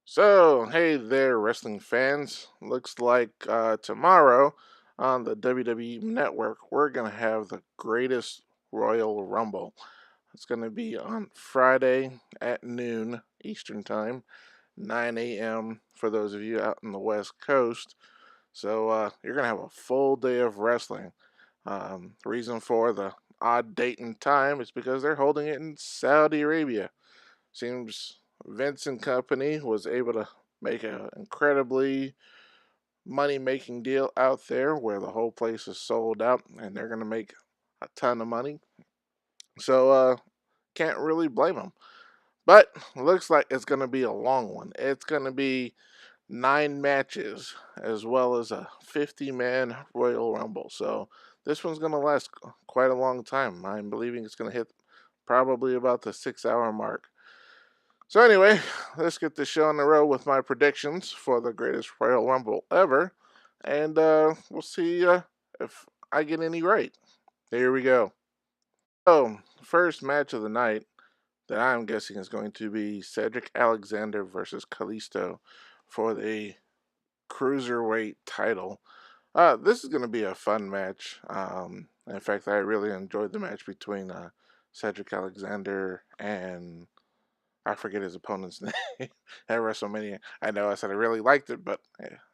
So, hey there, wrestling fans. Looks like tomorrow on the WWE Network, we're going to have the greatest Royal Rumble. It's going to be on Friday at noon Eastern Time, 9 a.m. for those of you out in the West Coast. So, you're going to have a full day of wrestling. The reason for the odd date and time is because they're holding it in Saudi Arabia. Seems Vince and company was able to make an incredibly money making deal out there where the whole place is sold out and they're going to make a ton of money. So, can't really blame them. But looks like it's going to be a long one. It's going to be 9 matches as well as a 50-man Royal Rumble. So, this one's going to last quite a long time. I'm believing it's going to hit probably about the 6 hour mark. So anyway, let's get this show on the road with my predictions for the greatest Royal Rumble ever, and we'll see if I get any right. Here we go. So, first match of the night that I'm guessing is going to be Cedric Alexander versus Kalisto for the Cruiserweight title. This is going to be a fun match. In fact, I really enjoyed the match between Cedric Alexander and I forget his opponent's name at WrestleMania. I know I said I really liked it, but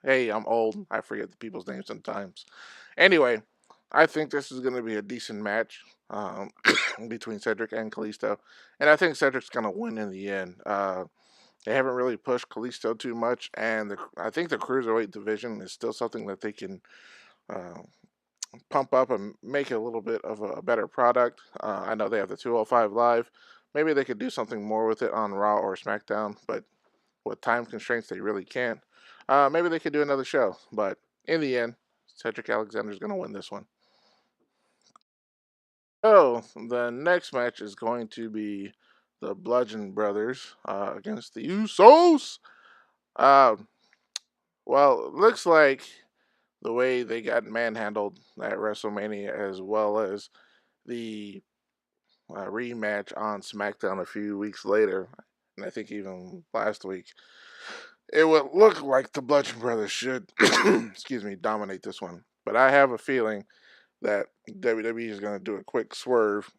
hey, I'm old. I forget the people's names sometimes. Anyway, I think this is going to be a decent match between Cedric and Kalisto, and I think Cedric's going to win in the end. They haven't really pushed Kalisto too much, and I think the cruiserweight division is still something that they can uh, pump up and make it a little bit of a better product. I know they have the 205 Live. Maybe they could do something more with it on Raw or SmackDown, but with time constraints, they really can't. Maybe they could do another show, but in the end, Cedric Alexander is going to win this one. So the next match is going to be the Bludgeon Brothers against the Usos. Uh, well, it looks like the way they got manhandled at WrestleMania, as well as the rematch on SmackDown a few weeks later, and I think even last week, it would look like the Bludgeon Brothers should, excuse me, dominate this one. But I have a feeling that WWE is going to do a quick swerve,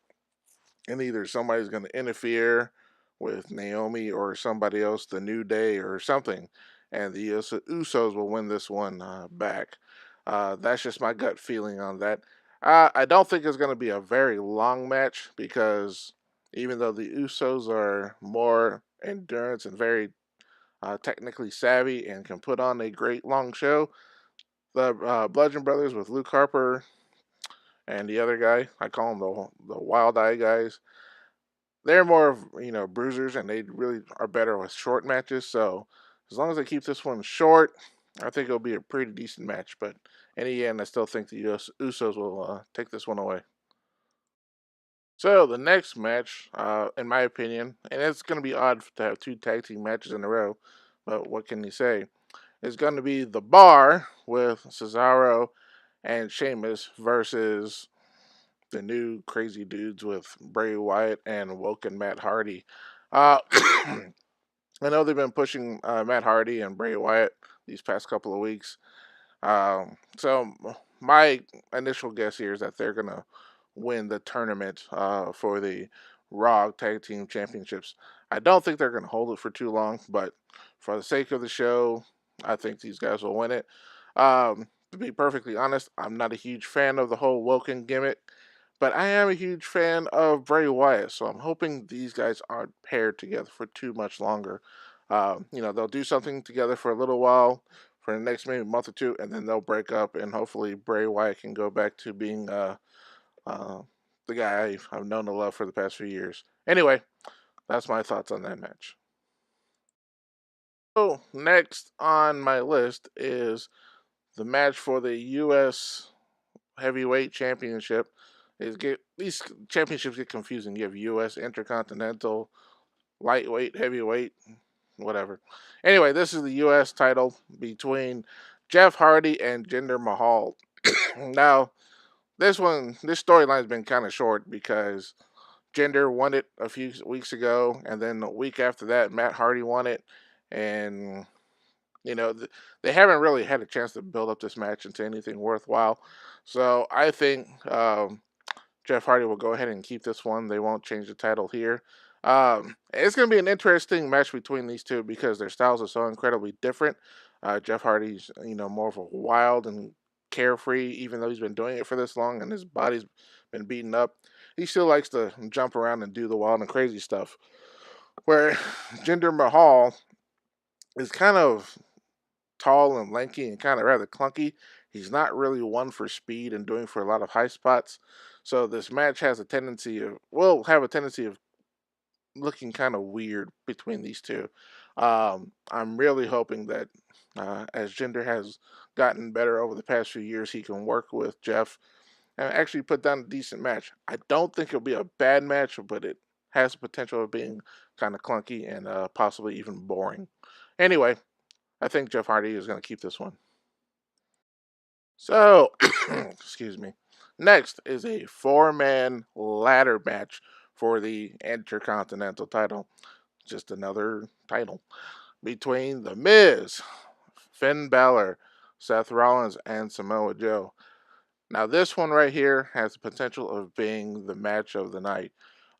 and either somebody's going to interfere with Naomi or somebody else, the New Day or something, and the Usos will win this one back. That's just my gut feeling on that. I don't think it's going to be a very long match because even though the Usos are more endurance and very technically savvy and can put on a great long show, the Bludgeon Brothers with Luke Harper and the other guy, I call them the Wild Eye guys, they're more of bruisers, and they really are better with short matches. So as long as they keep this one short, I think it'll be a pretty decent match. But in the end, I still think the Usos will take this one away. So the next match, in my opinion, and it's going to be odd to have two tag team matches in a row, but what can you say? Is going to be the Bar with Cesaro and Sheamus versus the new crazy dudes with Bray Wyatt and Woken Matt Hardy. Uh, I know they've been pushing Matt Hardy and Bray Wyatt these past couple of weeks. So my initial guess here is that they're gonna win the tournament for the Raw Tag Team Championships. I don't think they're gonna hold it for too long, but for the sake of the show, I think these guys will win it. To be perfectly honest, I'm not a huge fan of the whole Woken gimmick, but I am a huge fan of Bray Wyatt, so I'm hoping these guys aren't paired together for too much longer. They'll do something together for a little while, for the next maybe month or two, and then they'll break up, and hopefully Bray Wyatt can go back to being uh, the guy I've known to love for the past few years. Anyway, that's my thoughts on that match. So next on my list is the match for the U.S. Heavyweight Championship. These championships get confusing. You have U.S. Intercontinental, Lightweight, Heavyweight, whatever. Anyway, this is the U.S. title between Jeff Hardy and Jinder Mahal. Now, this storyline has been kind of short because Jinder won it a few weeks ago, and then a week after that, Matt Hardy won it, and you know they haven't really had a chance to build up this match into anything worthwhile. So I think Jeff Hardy will go ahead and keep this one. They won't change the title here. It's going to be an interesting match between these two because their styles are so incredibly different. Jeff Hardy's, more of a wild and carefree, even though he's been doing it for this long and his body's been beaten up. He still likes to jump around and do the wild and crazy stuff. Where Jinder Mahal is kind of tall and lanky and kind of rather clunky. He's not really one for speed and doing for a lot of high spots. So this match has a tendency of will have a tendency of looking kind of weird between these two. I'm really hoping that as Jinder has gotten better over the past few years, he can work with Jeff and actually put down a decent match. I don't think it'll be a bad match, but it has the potential of being kind of clunky and possibly even boring. Anyway, I think Jeff Hardy is going to keep this one. So, excuse me. Next is a four-man ladder match for the Intercontinental title. Just another title between The Miz, Finn Balor, Seth Rollins, and Samoa Joe. Now, this one right here has the potential of being the match of the night.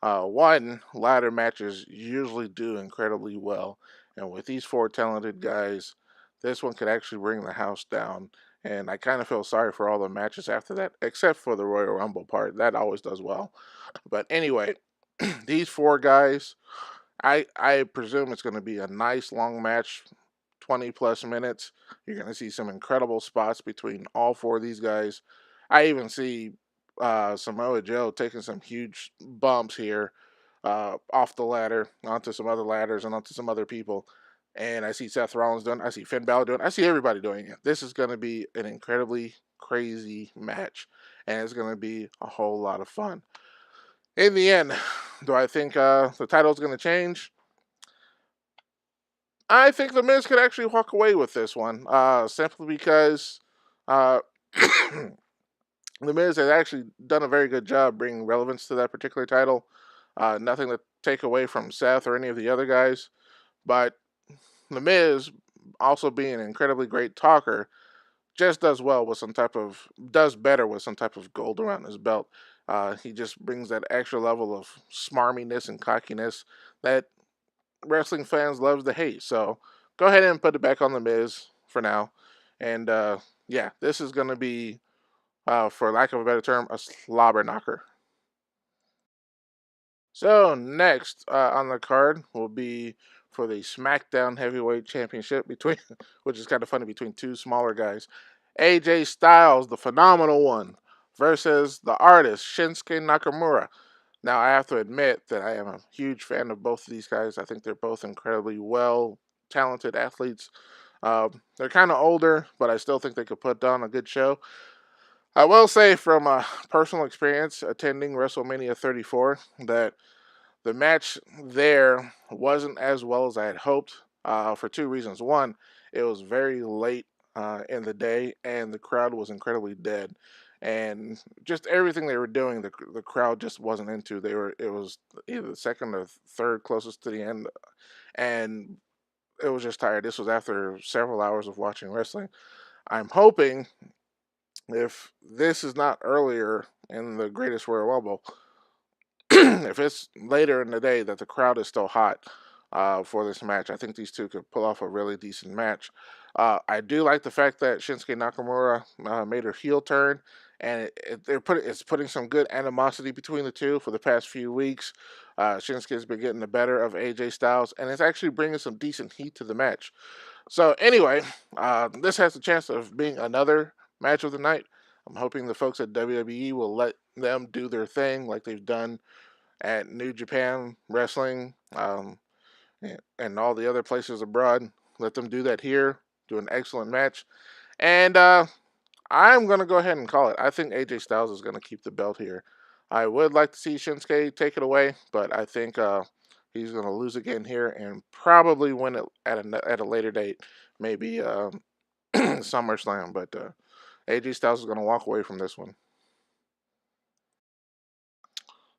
One, ladder matches usually do incredibly well, and with these four talented guys, this one could actually bring the house down. And I kind of feel sorry for all the matches after that, except for the Royal Rumble part. That always does well. But anyway, these four guys, I presume it's going to be a nice long match, 20 plus minutes. You're going to see some incredible spots between all four of these guys. I even see Samoa Joe taking some huge bumps here off the ladder onto some other ladders and onto some other people. And I see Seth Rollins doing. I see Finn Balor doing. I see everybody doing it. This is going to be an incredibly crazy match, and it's going to be a whole lot of fun. In the end, do I think the title is going to change? I think the Miz could actually walk away with this one, simply because uh, the Miz has actually done a very good job bringing relevance to that particular title. Nothing to take away from Seth or any of the other guys, but the Miz, also being an incredibly great talker, just does better with some type of gold around his belt. He just brings that extra level of smarminess and cockiness that wrestling fans loves to hate. So go ahead and put it back on the Miz for now. And yeah, this is going to be, for lack of a better term, a slobber knocker. So next on the card will be for the SmackDown Heavyweight Championship between, which is kind of funny, between two smaller guys. AJ Styles, the phenomenal one, versus the artist Shinsuke Nakamura. Now, I have to admit that I am a huge fan of both of these guys. I think they're both incredibly well talented athletes. They're kind of older, but I still think they could put on a good show. I will say from personal experience attending WrestleMania 34 that the match there wasn't as well as I had hoped for two reasons. One, it was very late in the day, and the crowd was incredibly dead. And just everything they were doing, the crowd just wasn't into. It was either the second or third closest to the end, and it was just tired. This was after several hours of watching wrestling. I'm hoping if this is not earlier in the Greatest Royal Rumble, if it's later in the day that the crowd is still hot for this match, I think these two could pull off a really decent match. I do like the fact that Shinsuke Nakamura made her heel turn, and it's putting some good animosity between the two for the past few weeks. Shinsuke's been getting the better of AJ Styles, and it's actually bringing some decent heat to the match. So anyway, this has the chance of being another match of the night. I'm hoping the folks at WWE will let them do their thing like they've done at New Japan Wrestling, and all the other places abroad. Let them do that here. Do an excellent match. And I'm going to go ahead and call it. I think AJ Styles is going to keep the belt here. I would like to see Shinsuke take it away, but I think he's going to lose again here and probably win it at a later date, maybe SummerSlam. But AJ Styles is going to walk away from this one.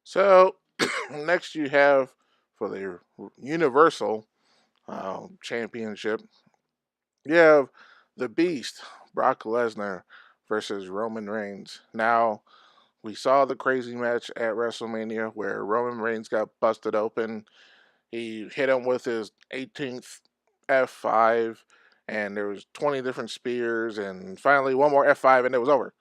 So next you have for the Universal Championship. You have the Beast, Brock Lesnar, versus Roman Reigns. Now, we saw the crazy match at WrestleMania where Roman Reigns got busted open. He hit him with his 18th F5, and there was 20 different spears, and finally one more F5, and it was over.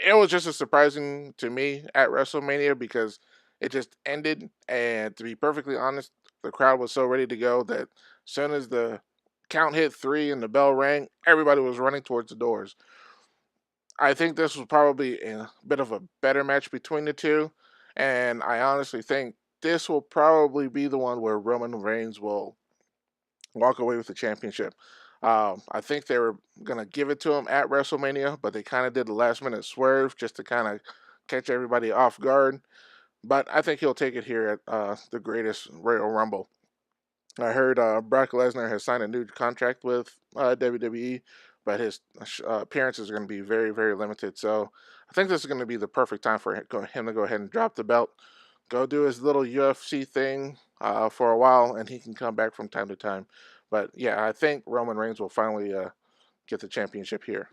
It was just as surprising to me at WrestleMania because it just ended, and to be perfectly honest, the crowd was so ready to go that as soon as the count hit three and the bell rang, everybody was running towards the doors. I think this was probably a bit of a better match between the two, and I honestly think this will probably be the one where Roman Reigns will walk away with the championship. I think they were gonna give it to him at WrestleMania, but they kind of did the last minute swerve just to kind of catch everybody off guard. But I think he'll take it here at the Greatest Royal Rumble. I heard Brock Lesnar has signed a new contract with WWE, but his appearances are going to be very, very limited. So I think this is going to be the perfect time for him to go ahead and drop the belt, go do his little UFC thing for a while, and he can come back from time to time. But yeah, I think Roman Reigns will finally get the championship here.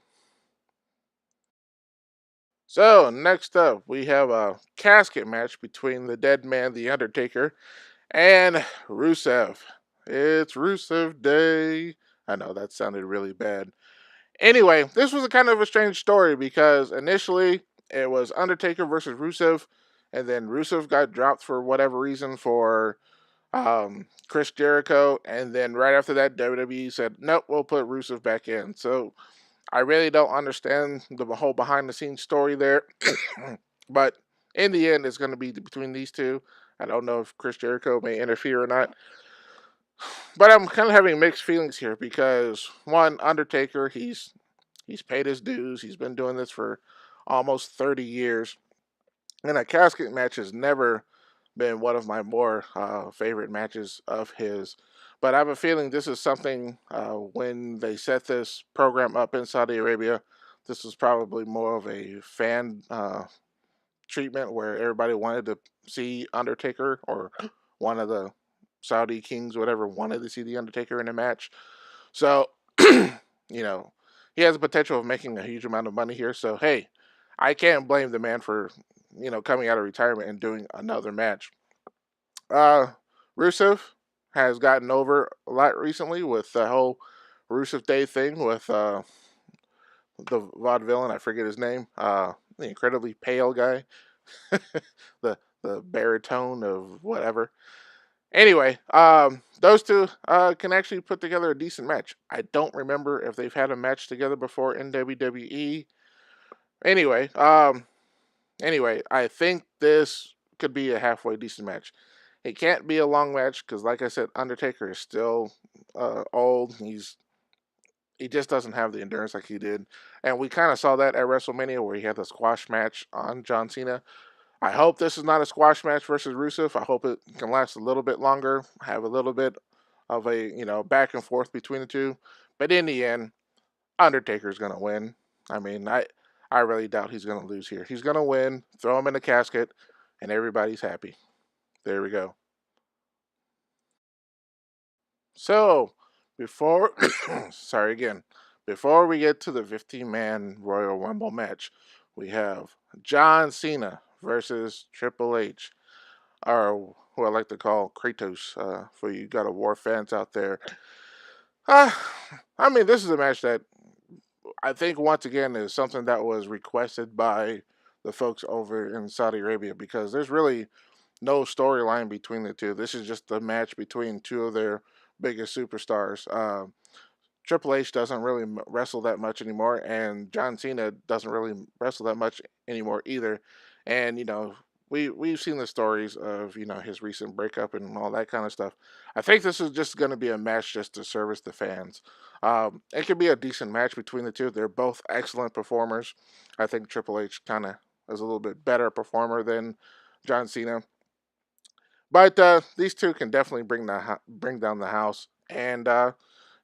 So next up, we have a casket match between the Dead Man, The Undertaker, and Rusev. It's Rusev Day. I know that sounded really bad. Anyway, this was a kind of a strange story because initially it was Undertaker versus Rusev, and then Rusev got dropped for whatever reason for Chris Jericho, and then right after that, WWE said, nope, we'll put Rusev back in. So I really don't understand the whole behind the scenes story there. But in the end, it's going to be between these two. I don't know if Chris Jericho may interfere or not. But I'm kind of having mixed feelings here because one, Undertaker, he's paid his dues. He's been doing this for almost 30 years. And a casket match has never been one of my more favorite matches of his. But I have a feeling this is something when they set this program up in Saudi Arabia, this was probably more of a fan treatment where everybody wanted to see Undertaker or one of the Saudi kings, whatever, wanted to see the Undertaker in a match. So, he has the potential of making a huge amount of money here. So, hey, I can't blame the man for, coming out of retirement and doing another match. Uh, Rusev has gotten over a lot recently with the whole Rusev Day thing with the vaudevillain. I forget his name. The incredibly pale guy, the baritone of whatever. Anyway, those two can actually put together a decent match. I don't remember if they've had a match together before in WWE. Anyway, I think this could be a halfway decent match. It can't be a long match because, like I said, Undertaker is still old. He just doesn't have the endurance like he did, and we kind of saw that at WrestleMania where he had the squash match on John Cena. I hope this is not a squash match versus Rusev. I hope it can last a little bit longer, have a little bit of a back and forth between the two. But in the end, Undertaker's gonna win. I mean, I really doubt he's gonna lose here. He's gonna win, throw him in the casket, and everybody's happy. There we go. So before, sorry again, before we get to the 15-man Royal Rumble match, we have John Cena versus Triple H, or who I like to call Kratos, for you God of War fans out there. Uh, I mean, this is a match that I think once again is something that was requested by the folks over in Saudi Arabia because there's really no storyline between the two. This is just a match between two of their biggest superstars. Triple H doesn't really wrestle that much anymore, and John Cena doesn't really wrestle that much anymore either. And we've seen the stories of his recent breakup and all that kind of stuff. I think this is just going to be a match just to service the fans. It could be a decent match between the two. They're both excellent performers. I think Triple H kind of is a little bit better performer than John Cena, but these two can definitely bring down the house, and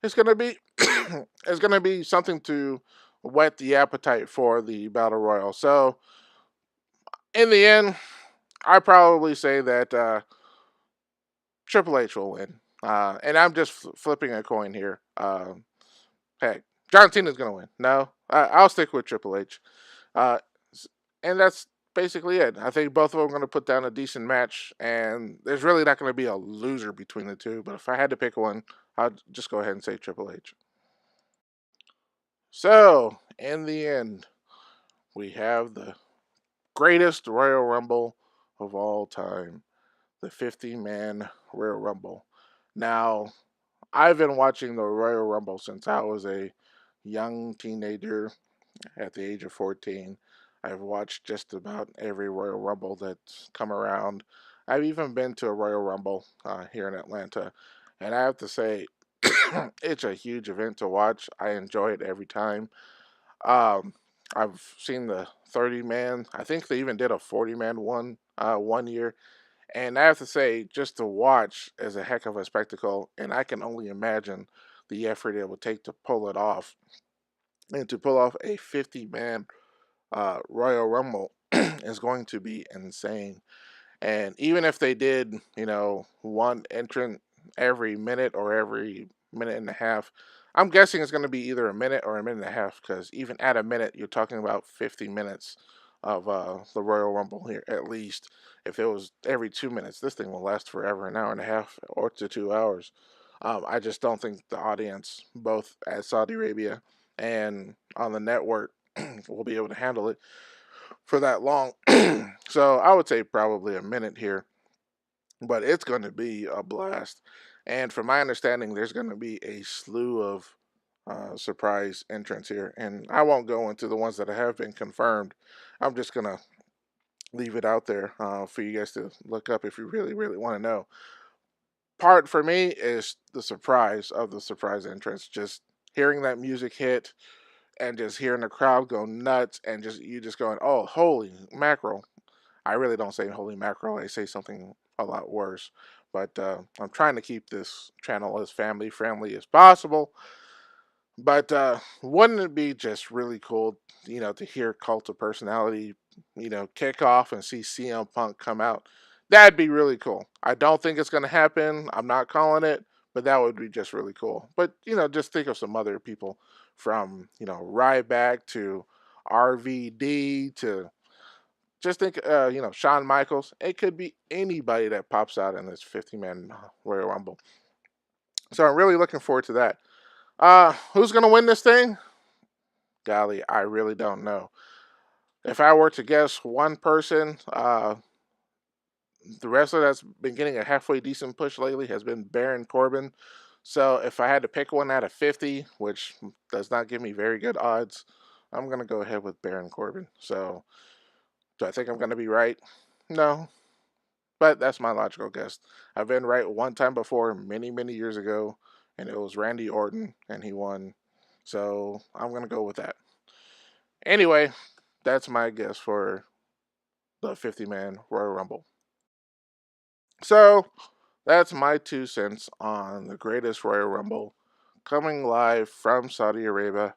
it's gonna be it's gonna be something to whet the appetite for the battle royal. So in the end, I probably say that Triple H will win. And I'm just flipping a coin here. Heck, John Cena's gonna win. No, I'll stick with Triple H. Uh, and that's basically it. I think both of them are going to put down a decent match, and there's really not going to be a loser between the two. But if I had to pick one, I'd just go ahead and say Triple H. So, in the end, we have the greatest Royal Rumble of all time, the 50-man Royal Rumble. Now, I've been watching the Royal Rumble since I was a young teenager at the age of 14. I've watched just about every Royal Rumble that's come around. I've even been to a Royal Rumble here in Atlanta. And I have to say, it's a huge event to watch. I enjoy it every time. Um, I've seen the 30-man. I think they even did a 40-man one year. And I have to say, just to watch is a heck of a spectacle. And I can only imagine the effort it would take to pull it off. And to pull off a 50-man Royal Rumble is going to be insane. And even if they did, one entrant every minute or every minute and a half, I'm guessing it's going to be either a minute or a minute and a half because even at a minute, you're talking about 50 minutes of the Royal Rumble here, at least. If it was every 2 minutes, this thing will last forever, an hour and a half or to 2 hours. I just don't think the audience, both at Saudi Arabia and on the network, will be able to handle it for that long. So I would say probably a minute here, but it's going to be a blast. And from my understanding, there's going to be a slew of surprise entrants here. And I won't go into the ones that have been confirmed. I'm just going to leave it out there for you guys to look up if you really, really want to know. Part for me is the surprise of the surprise entrance. Just hearing that music hit and just hearing the crowd go nuts and just you just going, oh, holy mackerel. I really don't say holy mackerel. I say something a lot worse. But I'm trying to keep this channel as family friendly as possible. But wouldn't it be just really cool, to hear Cult of Personality, kick off and see CM Punk come out? That'd be really cool. I don't think it's going to happen. I'm not calling it, but that would be just really cool. But, just think of some other people from, Ryback to RVD to just think, Shawn Michaels. It could be anybody that pops out in this 50-man Royal Rumble. So I'm really looking forward to that. Who's going to win this thing? Golly, I really don't know. If I were to guess one person, the wrestler that's been getting a halfway decent push lately has been Baron Corbin. So if I had to pick one out of 50, which does not give me very good odds, I'm going to go ahead with Baron Corbin. So do I think I'm going to be right? No, but that's my logical guess. I've been right one time before, many, many years ago, and it was Randy Orton, and he won. So I'm going to go with that. Anyway, that's my guess for the 50-man Royal Rumble. So that's my 2 cents on the greatest Royal Rumble, coming live from Saudi Arabia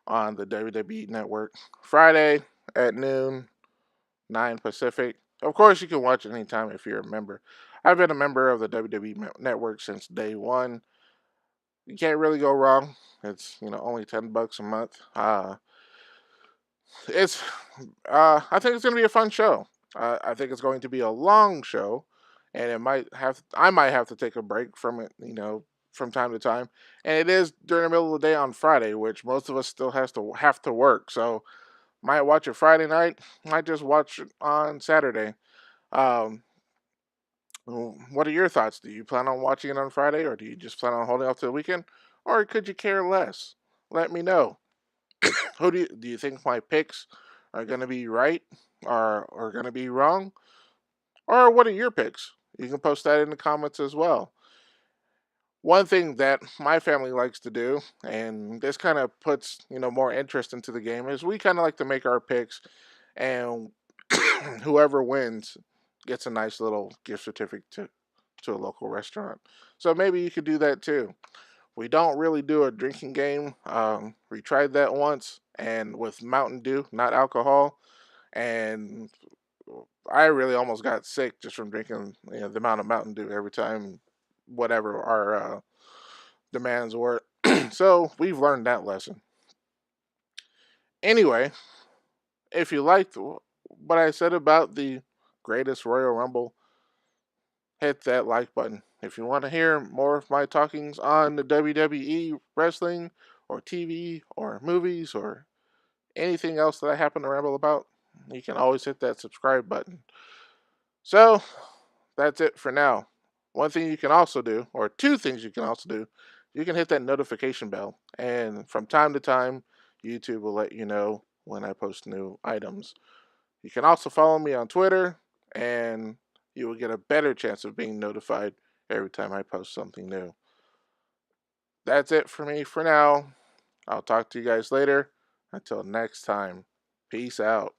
on the WWE Network, Friday at noon, 9 Pacific. Of course, you can watch it anytime if you're a member. I've been a member of the WWE Network since day one. You can't really go wrong. It's only $10 a month. It's I think it's going to be a fun show. I think it's going to be a long show, and I might have to take a break from it, from time to time. And it is during the middle of the day on Friday, which most of us still have to work. So might watch it Friday night, might just watch it on Saturday. Um, what are your thoughts? Do you plan on watching it on Friday, or do you just plan on holding off to the weekend, or could you care less? Let me know. Who do you think my picks are going to be right or going to be wrong? Or what are your picks? You can post that in the comments as well. One thing that my family likes to do, and this kind of puts more interest into the game, is we kind of like to make our picks, and whoever wins gets a nice little gift certificate to a local restaurant. So maybe you could do that too. We don't really do a drinking game. We tried that once, and with Mountain Dew, not alcohol, and I really almost got sick just from drinking the amount of Mountain Dew every time, whatever our demands were. So we've learned that lesson. Anyway, if you liked what I said about the greatest Royal Rumble, hit that like button. If you want to hear more of my talkings on the WWE wrestling or TV or movies or anything else that I happen to ramble about, you can always hit that subscribe button. So, that's it for now. One thing you can also do, or two things you can also do, you can hit that notification bell, and from time to time, YouTube will let you know when I post new items. You can also follow me on Twitter, and you will get a better chance of being notified every time I post something new. That's it for me for now. I'll talk to you guys later. Until next time, peace out.